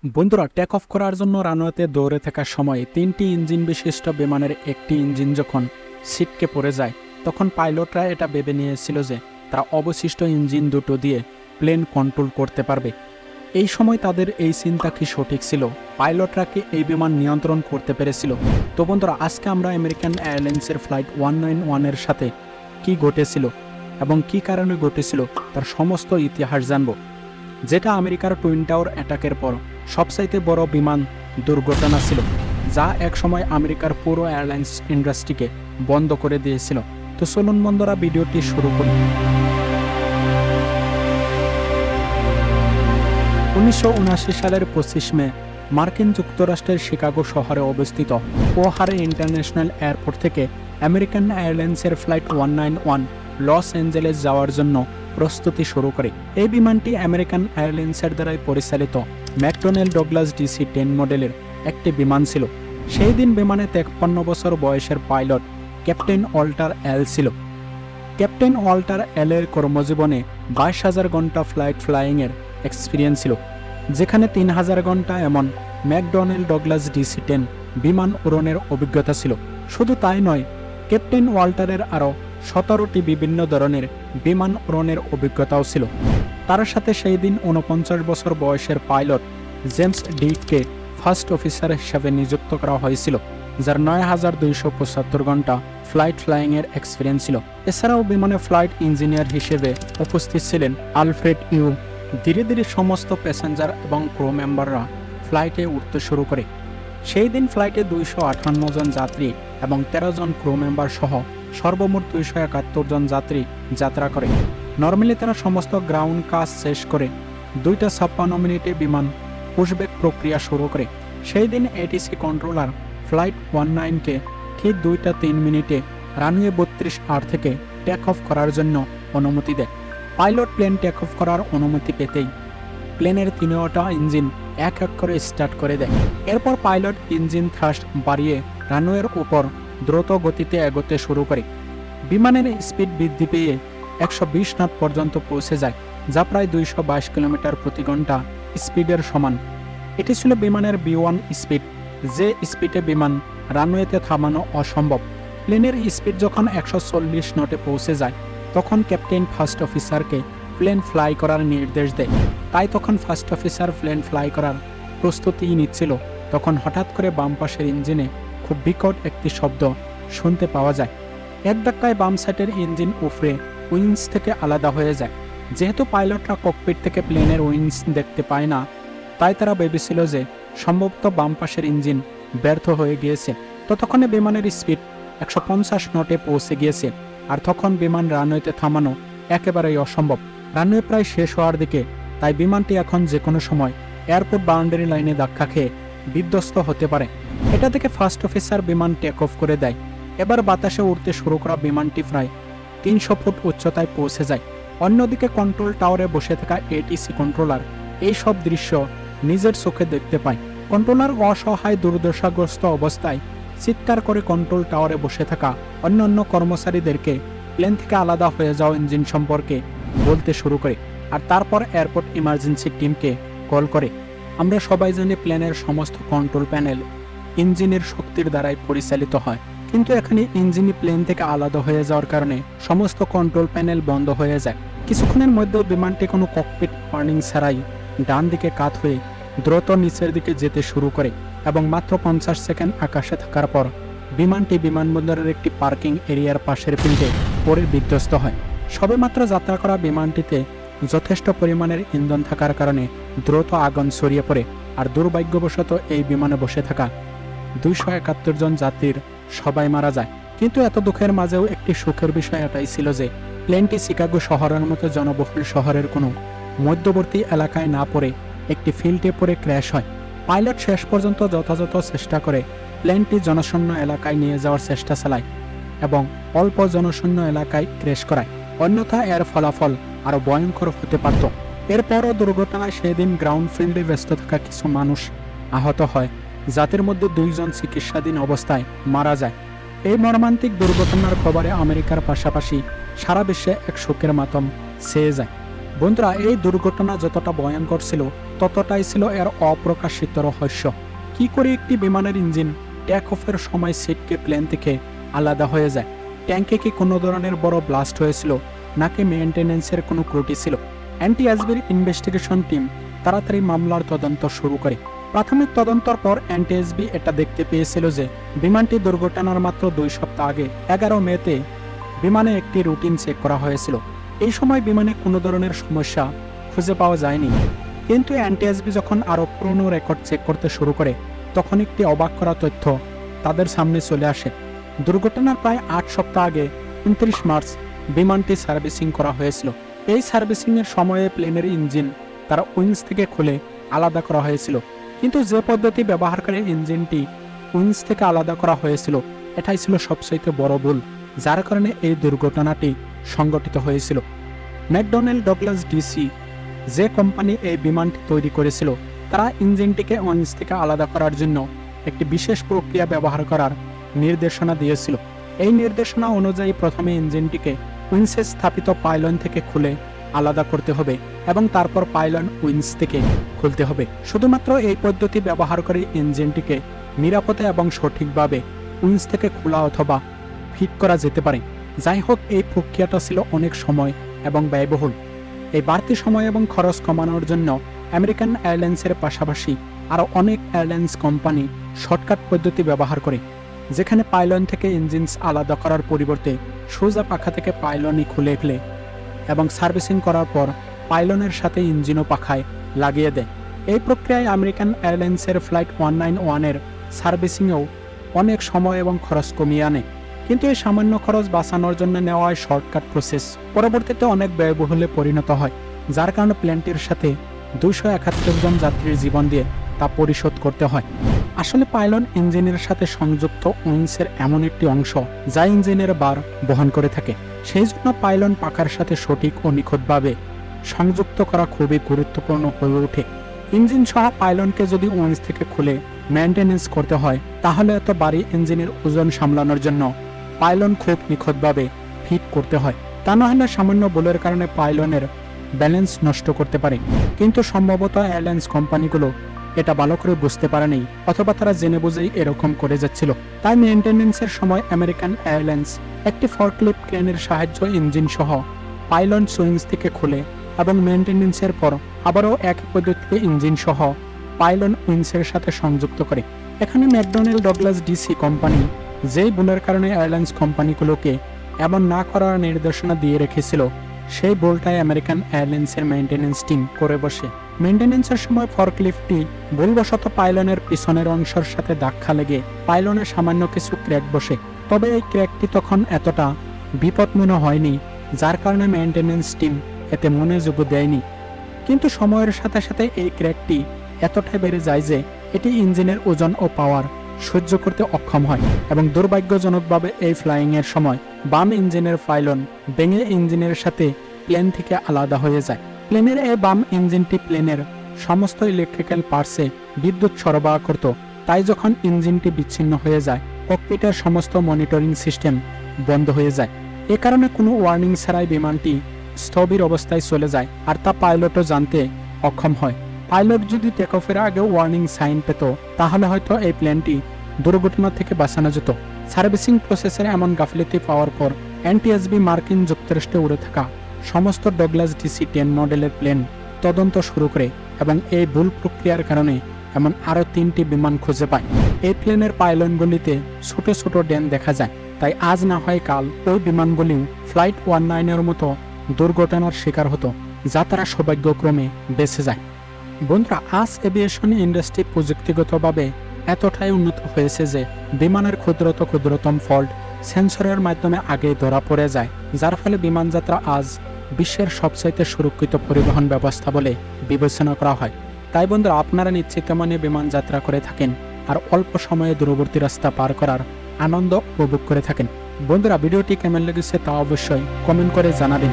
বন্ধুরা, take off করার জন্য রানওয়েতে দৌড়ে থাকার সময় 3টি ইঞ্জিন বিশিষ্ট বিমানের একটি ইঞ্জিন যখন ছিটকে পড়ে যায়, তখন পাইলটরা এটা ভেবে নিয়েছিল যে তারা অবশিষ্ট ইঞ্জিন দুটো দিয়ে প্লেন কন্ট্রোল করতে পারবে। এই সময় তাদের এই চিন্তা কি সঠিক ছিল? পাইলটরা কি এই বিমান নিয়ন্ত্রণ করতে পেরেছিল? তো বন্ধুরা, আজকে আমরা আমেরিকান এয়ারলাইন্সের ফ্লাইট 191 এর সাথে কি ঘটেছিল এবং কি কারণে ঘটেছিল তার সমস্ত ইতিহাস জানব, যেটা আমেরিকার টুইন টাওয়ার অ্যাটাকের পর সবচাইতে বড় বিমান দুর্ঘটনা ছিল, যা একসময় আমেরিকার পুরো এয়ারলাইন্স ইন্ডাস্ট্রিকে বন্ধ করে দিয়েছিল। তো চলুন বন্ধুরা, ভিডিওটি শুরু করি। 1979 সালের 25 মে মার্কিন যুক্তরাষ্ট্রের শিকাগো শহরে অবস্থিত ওহারে ইন্টারন্যাশনাল এয়ারপোর্ট থেকে আমেরিকান এয়ারলাইন্সের ফ্লাইট 191 লস অ্যাঞ্জেলেস যাওয়ার জন্য প্রস্তুতি শুরু করে। এই বিমানটি আমেরিকান এয়ারলাইন্সের দ্বারাই পরিচালিত ম্যাকডোনাল্ড ডগলাস DC-10 মডেলের একটি বিমান ছিল। সেই দিন বিমানে 53 বছর বয়সের পাইলট ক্যাপ্টেন ওয়াল্টার এল ছিল। ক্যাপ্টেন ওয়াল্টার এলের কর্মজীবনে 22,000 ঘন্টা ফ্লাইংয়ের এক্সপিরিয়েন্স ছিল, যেখানে 3,000 ঘন্টা এমন ম্যাকডোনাল্ড ডগলাস DC-10 বিমান উড়নের অভিজ্ঞতা ছিল। শুধু তাই নয়, ক্যাপ্টেন ওয়াল্টারের আরও 17টি বিভিন্ন ধরনের বিমান উড়নের অভিজ্ঞতাও ছিল। তার সাথে সেই দিন 49 বছর বয়সের পাইলট জেমস ডিককে ফার্স্ট অফিসার হিসাবে নিযুক্ত করা হয়েছিল, যার 9,275 ঘন্টা ফ্লাইংয়ের এক্সপিরিয়েন্স ছিল। এছাড়াও বিমানে ফ্লাইট ইঞ্জিনিয়ার হিসেবে উপস্থিত ছিলেন আলফ্রেড ইউ। ধীরে ধীরে সমস্ত প্যাসেঞ্জার এবং ক্রু মেম্বাররা ফ্লাইটে উঠতে শুরু করে। সেই দিন ফ্লাইটে 258 জন যাত্রী এবং 13 জন ক্রু মেম্বার সহ সর্বমোট 271 জন যাত্রী যাত্রা করে। নর্মালি তারা সমস্ত গ্রাউন্ড কাজ শেষ করে 2:56 মিনিটে বিমান পুশব্যাক প্রক্রিয়া শুরু করে। সেই দিন ATC কন্ট্রোলার ফ্লাইট 19কে ঠিক 2:03 মিনিটে রানওয়ে 32R থেকে টেক অফ করার জন্য অনুমতি দেয়। পাইলট প্লেন টেক অফ করার অনুমতি পেতেই প্লেনের 3টা ইঞ্জিন এক এক করে স্টার্ট করে দেয়। এরপর পাইলট ইঞ্জিন থ্রাস্ট বাড়িয়ে রানওয়ের উপর দ্রুত গতিতে এগোতে শুরু করে। বিমানের স্পিড বৃদ্ধি পেয়ে 120 নট পর্যন্ত পৌঁছে যায়, যা প্রায় 222 কিলোমিটার প্রতি ঘন্টা স্পিডের সমান। এটি ছিল বিমানের B1 স্পিড, যে স্পিডে বিমান রানওয়েতে থামানো অসম্ভব। প্লেনের স্পিড যখন 140 নটে পৌঁছে যায়, তখন ক্যাপ্টেন ফার্স্ট অফিসারকে প্লেন ফ্লাই করার নির্দেশ দেয়। তাই তখন ফার্স্ট অফিসার প্লেন ফ্লাই করার প্রস্তুতি নিচ্ছিল, তখন হঠাৎ করে বাম পাশের ইঞ্জিনে খুব বিকট একটি শব্দ শুনতে পাওয়া যায়। এক ধাক্কায় বাম সাইডের ইঞ্জিন উপরে উইংস থেকে আলাদা হয়ে যায়। যেহেতু পাইলটরা ককপিট থেকে প্লেনের উইংস দেখতে পায় না, তাই তারা ভেবেছিল যে সম্ভবত বাম পাশের ইঞ্জিন ব্যর্থ হয়ে গিয়েছে। ততক্ষণে বিমানের স্পিড 150 নটে পৌঁছে গিয়েছে, আর তখন বিমান রানওয়েতে থামানো একেবারেই অসম্ভব। রানওয়ে প্রায় শেষ হওয়ার দিকে, তাই বিমানটি এখন যে কোনো সময় এয়ারপোর্ট বাউন্ডারি লাইনে ধাক্কা খেয়ে বিধ্বস্ত হতে পারে। এটা থেকে ফার্স্ট অফিসার বিমান টেক অফ করে দেয়। এবার বাতাসে উড়তে শুরু করা বিমানটি প্রায় 300 ফুট উচ্চতায় পৌঁছে যায়। অন্যদিকে কন্ট্রোল টাওয়ারে বসে থাকা ATC কন্ট্রোলার এই সব দৃশ্য নিজের চোখে দেখতে পায়। কন্ট্রোলার অসহায় দুর্দশাগ্রস্ত অবস্থায় চিৎকার করে কন্ট্রোল টাওয়ারে বসে থাকা অন্যান্য কর্মচারীদেরকে প্লেন থেকে আলাদা হয়ে যাওয়া ইঞ্জিন সম্পর্কে বলতে শুরু করে, আর তারপর এয়ারপোর্ট ইমার্জেন্সি টিমকে কল করে। আমরা সবাই জানি প্লেনের সমস্ত কন্ট্রোল প্যানেল ইঞ্জিনের শক্তির দ্বারাই পরিচালিত হয়, কিন্তু এখানে ইঞ্জিনই প্লেন থেকে আলাদা হয়ে যাওয়ার কারণে সমস্ত কন্ট্রোল প্যানেল বন্ধ হয়ে যায়। কিছুক্ষণের মধ্যে বিমানটি কোনো ককপিট ওয়ার্নিং ছাড়াই ডান দিকে কাত হয়ে দ্রুত নিচের দিকে যেতে শুরু করে এবং মাত্র 50 সেকেন্ড আকাশে থাকার পর বিমানটি বিমানবন্দরের একটি পার্কিং এরিয়ার পাশের ফিল্ডে পড়ে বিধ্বস্ত হয়। সবেমাত্র যাত্রা করা বিমানটিতে যথেষ্ট পরিমাণের ইন্ধন থাকার কারণে দ্রুত আগুন ছড়িয়ে পড়ে, আর দুর্ভাগ্যবশত এই বিমানে বসে থাকা 271 জন যাত্রীর সবাই মারা যায়। কিন্তু এত দুঃখের মাঝেও একটি সুখের বিষয় এটাই ছিল যে প্লেনটি শিকাগো শহরের মতো জনবহুল শহরের কোনো মধ্যবর্তী এলাকায় না পড়ে একটি ফিল্ডে পড়ে ক্র্যাশ হয়। পাইলট শেষ পর্যন্ত যথাযথ চেষ্টা করে প্লেনটি জনশূন্য এলাকায় নিয়ে যাওয়ার চেষ্টা চালায় এবং অল্প জনশূন্য এলাকায় ক্র্যাশ করায়, অন্যথা এর ফলাফল আরও ভয়ঙ্কর হতে পারত। এরপরও দুর্ঘটনায় সেদিন গ্রাউন্ড ফিল্ডে ব্যস্ত থাকা কিছু মানুষ আহত হয়, যাদের মধ্যে 2 জন চিকিৎসাধীন অবস্থায় মারা যায়। এই মর্মান্তিক দুর্ঘটনার খবরে আমেরিকার পাশাপাশি সারা বিশ্বে এক শোকের মাতম ছেয়ে যায়। বন্ধুরা, এই দুর্ঘটনা যতটা ভয়ঙ্কর ছিল ততটাই ছিল এর অপ্রকাশিত রহস্য। কি করে একটি বিমানের ইঞ্জিন টেক অফের সময় সিটকে প্লেন থেকে আলাদা হয়ে যায়? ট্যাঙ্কে কি কোনো ধরনের বড় ব্লাস্ট হয়েছিল, নাকি মেইনটেনেন্সের কোনো ত্রুটি ছিল? এনটিএসবির ইনভেস্টিগেশন টিম তাড়াতাড়ি মামলার তদন্ত শুরু করে। প্রাথমিক তদন্তর পর এনটিএসবি এটা দেখতে পেয়েছিল যে বিমানটি দুর্ঘটনার মাত্র 2 সপ্তাহ আগে 11 মেতে বিমানে একটি রুটিন চেক করা হয়েছিল। এই সময় বিমানে কোনো ধরনের সমস্যা খুঁজে পাওয়া যায়নি। কিন্তু এনটিএসবি যখন আরও পুরনো রেকর্ড চেক করতে শুরু করে, তখন একটি অবাক করা তথ্য তাদের সামনে চলে আসে। দুর্ঘটনার প্রায় 8 সপ্তাহ আগে 29 মার্চ বিমানটি সার্ভিসিং করা হয়েছিল। এই সার্ভিসিংয়ের সময়ে প্লেনের ইঞ্জিন তার উইংস থেকে খুলে আলাদা করা হয়েছিল। কিন্তু যে পদ্ধতি ব্যবহার করে ইঞ্জিনটি উইংস থেকে আলাদা করা হয়েছিল, এটাই ছিল সবচেয়ে বড় ভুল, যার কারণে এই দুর্ঘটনাটি সংঘটিত হয়েছিল। ম্যাকডোনাল্ড ডগলাস ডিসি, যে কোম্পানি এই বিমানটি তৈরি করেছিল, তারা ইঞ্জিনটিকে উইংস থেকে আলাদা করার জন্য একটি বিশেষ প্রক্রিয়া ব্যবহার করার নির্দেশনা দিয়েছিল। এই নির্দেশনা অনুযায়ী প্রথমে ইঞ্জিনটিকে উইংসে স্থাপিত পাইলন থেকে খুলে আলাদা করতে হবে এবং তারপর পাইলন উইংস থেকে খুলতে হবে। শুধুমাত্র এই পদ্ধতি ব্যবহার করে ইঞ্জিনটিকে নিরাপদে এবং সঠিকভাবে উইংস থেকে খোলা অথবা ফিট করা যেতে পারে। যাই হোক, এই প্রক্রিয়াটা ছিল অনেক সময় এবং ব্যয়বহুল। এই বাড়তি সময় এবং খরচ কমানোর জন্য আমেরিকান এয়ারলাইন্সের পাশাপাশি আরও অনেক এয়ারলাইন্স কোম্পানি শর্টকাট পদ্ধতি ব্যবহার করে, যেখানে পাইলন থেকে ইঞ্জিন আলাদা করার পরিবর্তে সোজা পাখা থেকে পাইলনই খুলে ফেলে এবং সার্ভিসিং করার পর পাইলনের সাথে ইঞ্জিনও পাখায় লাগিয়ে দেয়। এই প্রক্রিয়ায় আমেরিকান এয়ারলাইন্সের ফ্লাইট 191-এর সার্ভিসিংয়েও অনেক সময় এবং খরচ কমিয়ে আনে। কিন্তু এই সামান্য খরচ বাঁচানোর জন্য নেওয়া শর্টকাট প্রসেস পরবর্তীতে অনেক ব্যয়বহুলে পরিণত হয়, যার কারণে প্লেনটির সাথে 271 জন যাত্রীর জীবন দিয়ে তা পরিশোধ করতে হয়। আসলে পাইলন ইঞ্জিনের সাথে সংযুক্ত উইংসের এমন একটি অংশ যা ইঞ্জিনের বার বহন করে থাকে। সেই জন্য পাইলন পাখার সাথে সঠিক ও নিখুঁতভাবে সংযুক্ত করা খুবই গুরুত্বপূর্ণ হয়ে ওঠে। ইঞ্জিন সহ পাইলনকে যদি উইংস থেকে খুলে মেইনটেনেন্স করতে হয়, তাহলে এত ভারী ইঞ্জিনের ওজন সামলানোর জন্য পাইলন খুব নিখুঁতভাবে ফিট করতে হয়। তা না হলে সামান্য ভুলের কারণে পাইলনের ব্যালেন্স নষ্ট করতে পারে। কিন্তু সম্ভবত এয়ারলাইন্স কোম্পানিগুলো এটা ভালো করে বুঝতে পারেনি, অথবা তারা জেনে বুঝেই এরকম করে যাচ্ছিল। তাই মেইনটেনেন্সের সময় আমেরিকান এয়ারলাইন্স একটি ফর্কলিফট ক্রেনের সাহায্যে ইঞ্জিন সহ পাইলন সুইংস থেকে খুলে এবং মেইনটেনেন্সের পর আবারও একই পদ্ধতিতে ইঞ্জিন সহ পাইলন উইংসের সাথে সংযুক্ত করে। এখানে ম্যাকডোনাল্ড ডগলাস ডিসি কোম্পানি যেই ভুলের কারণে এয়ারলাইন্স কোম্পানিগুলোকে এমন না করার নির্দেশনা দিয়ে রেখেছিল, সেই ভুলটাই আমেরিকান এয়ারলাইন্সের মেইনটেনেন্স টিম করে বসে। মেইনটেনেন্সের সময় ফর্কলিফটটি ভুলবশত পাইলনের পিছনের অংশের সাথে ধাক্কা লেগে পাইলনে সামান্য কিছু ক্র্যাক বসে। তবে এই ক্র্যাকটি তখন এতটা বিপদ মনে হয়নি, যার কারণে মেইনটেনেন্স টিম এতে মনোযোগ দেয়নি। কিন্তু সময়ের সাথে সাথে এই ক্র্যাকটি এতটাই বেড়ে যায় যে এটি ইঞ্জিনের ওজন ও পাওয়ার সহ্য করতে অক্ষম হয় এবং দুর্ভাগ্যজনকভাবে এই ফ্লাইংয়ের সময় বাম ইঞ্জিনের পাইলন ভেঙে ইঞ্জিনের সাথে প্লেন থেকে আলাদা হয়ে যায়। প্লেনের এই বাম ইঞ্জিনটি প্লেনের সমস্ত ইলেকট্রিক্যাল পার্টসে বিদ্যুৎ সরবরাহ করত। তাই যখন ইঞ্জিনটি বিচ্ছিন্ন হয়ে যায়, ককপিটের সমস্ত মনিটরিং সিস্টেম বন্ধ হয়ে যায়। এ কারণে কোনো ওয়ার্নিং ছাড়াই বিমানটি স্থবির অবস্থায় চলে যায়, আর তা পাইলটও জানতে অক্ষম হয়। পাইলট যদি টেক অফের আগে ওয়ার্নিং সাইন পেত, তাহলে হয়তো এই প্লেনটি দুর্ঘটনা থেকে বাঁচানো যেত। সার্ভিসিং প্রসেসের এমন গাফিলতি পাওয়ার পর এনটিএসবি মার্কিন যুক্তরাষ্ট্রে উড়ে থাকা সমস্ত ডগলাস DC-10 মডেলের প্লেন তদন্ত শুরু করে এবং এই ভুল প্রক্রিয়ার কারণে এমন আরও 3টি বিমান খুঁজে পায়। এই প্লেনের পাইলনগুলিতে ছোট ছোট ডেন দেখা যায়। তাই আজ না হয় কাল ওই বিমানগুলি ফ্লাইট 19-এর মতো দুর্ঘটনার শিকার হতো, যা তারা সৌভাগ্যক্রমে বেঁচে যায়। বন্ধুরা, আজ এভিয়েশন ইন্ডাস্ট্রি প্রযুক্তিগতভাবে এতটাই উন্নত হয়েছে যে বিমানের ক্ষুদ্রতম ফল্ট সেন্সরের মাধ্যমে আগে ধরা পড়ে যায়, যার ফলে বিমান যাত্রা আজ বিশ্বের সবচাইতে সুরক্ষিত পরিবহন ব্যবস্থা বলে বিবেচনা করা হয়। তাই বন্ধুরা, আপনারা নিশ্চিত মনে বিমান যাত্রা করে থাকেন আর অল্প সময়ে দূরবর্তী রাস্তা পার করার আনন্দ উপভোগ করে থাকেন। বন্ধুরা, ভিডিওটি কেমন লেগেছে তা অবশ্যই কমেন্ট করে জানাবেন।